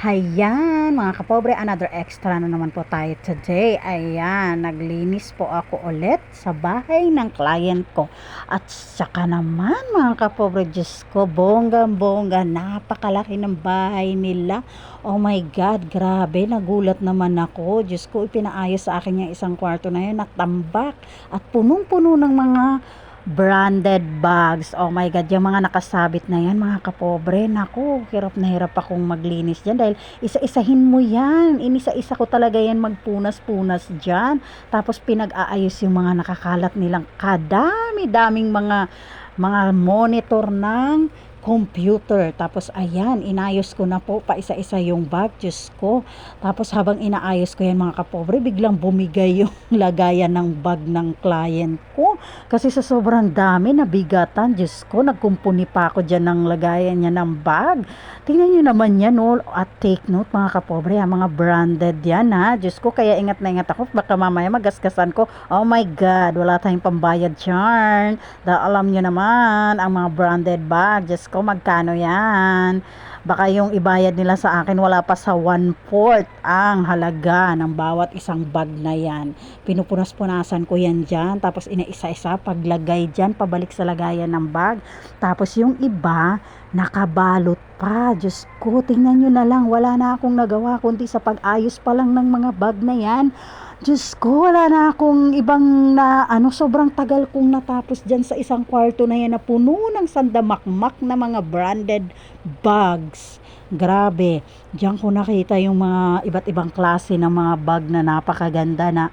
Hayan, mga kapobre, another extra na naman po tayo today. Ayan, naglinis po ako ulit sa bahay ng client ko. At saka naman, mga kapobre, Diyos ko, bonggang-bongga, napakalaki ng bahay nila. Oh my God, grabe, nagulat naman ako. Diyos ko, ipinaayos sa akin yung isang kwarto na yun, natambak at punong-puno ng mga branded bags. Oh my God, yung mga nakasabit na yan, mga kapobre, naku, hirap na hirap akong maglinis dyan dahil isa-isahin mo yan. Inisa-isa ko talaga yan magpunas-punas dyan. Tapos pinag-aayos yung mga nakakalat nilang kadami-daming mga monitor ng computer. Tapos ayan, inayos ko na po pa isa-isa yung bag, Diyos ko. Tapos habang inaayos ko yan, mga kapobre, biglang bumigay yung lagayan ng bag ng client ko. Kasi sa sobrang dami, nabigatan, Diyos ko, nagkumpuni pa ako dyan ng lagayan niya ng bag. Tingnan nyo naman yan, no? At take note, mga kapobre, mga branded yan, ha? Diyos ko, kaya ingat na ingat ako, baka mamaya magasgasan ko. Oh my God, wala tayong pambayad dyan. Dahil alam nyo naman, ang mga branded bag, Diyos ko, magkano yan? Baka yung ibayad nila sa akin, wala pa sa 1/4 ang halaga ng bawat isang bag na yan. Pinupunas-punasan ko yan dyan, tapos inaisa-isa, paglagay dyan, pabalik sa lagayan ng bag. Tapos yung iba, nakabalot pa. Diyos ko, tingnan nyo na lang, wala na akong nagawa, kundi sa pag-ayos pa lang ng mga bag na yan. Diyos ko, wala na akong ibang na, sobrang tagal kong natapos dyan sa isang kwarto na yan na puno ng sandamakmak na mga branded bags. Grabe, diyan ko nakita yung mga iba't ibang klase ng mga bag na napakaganda na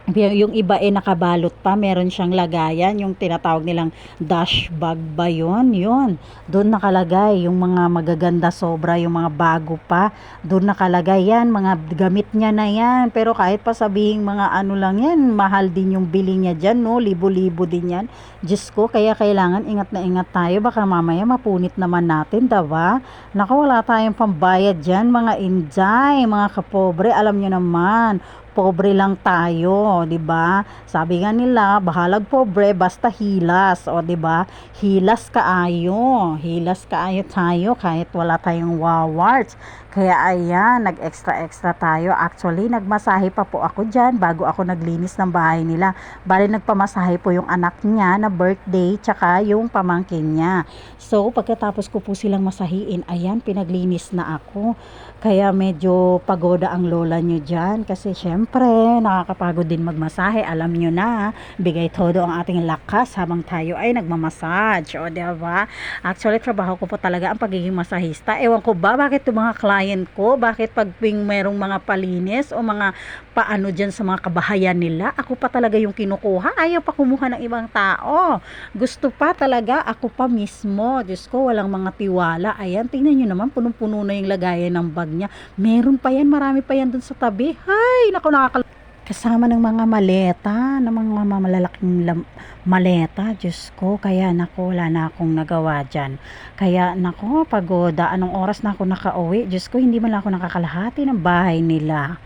yung iba nakabalot pa, meron siyang lagayan, yung tinatawag nilang dash bag ba yun? Yun, doon nakalagay yung mga magaganda sobra, yung mga bago pa, doon nakalagay yan, mga gamit niya na yan, pero kahit pa sabihing mga ano lang yan, mahal din yung bili niya dyan, no? Libo-libo din yan. Diyos ko, kaya kailangan ingat na ingat tayo, baka mamaya mapunit naman natin, diba? Naku, wala tayong pambayad dyan, mga inday, mga kapobre, alam nyo naman, pobre lang tayo, 'di ba? Sabi nga nila, bahalag pobre basta hilas, o 'di ba? Hilas kaayo. Hilas kaayo tayo kahit wala tayong wawarts. Kaya ayan, nag-extra-extra tayo. Actually, nagmasahe pa po ako diyan bago ako naglinis ng bahay nila. Bale nagpamasahe po yung anak niya na birthday tsaka yung pamangkin niya. So, pagkatapos ko po silang masahiin, ayan, pinaglinis na ako. Kaya medyo pagoda ang lola nyo dyan. Kasi syempre, nakakapagod din magmasahe. Alam nyo na, bigay todo ang ating lakas habang tayo ay nagmamassage. O, diba? Actually, trabaho ko po talaga ang pagiging masahista. Ewan ko ba, bakit yung mga client ko, bakit pag merong mga palinis o mga paano dyan sa mga kabahayan nila, ako pa talaga yung kinukuha. Ayaw pa kumuha ng ibang tao. Gusto pa talaga, ako pa mismo. Diyos ko, walang mga tiwala. Ayan, tingnan nyo naman, punong-puno na yung lagayan ng bag niya. Meron pa yan, marami pa yan dun sa tabi. Hay, naku, kasama ng mga maleta, ng mga malalaking maleta, Diyos ko, kaya naku, wala na akong nagawa dyan. Kaya naku, pagoda, anong oras na ako nakauwi, Diyos ko, hindi man lang ako nakakalahati ng bahay nila.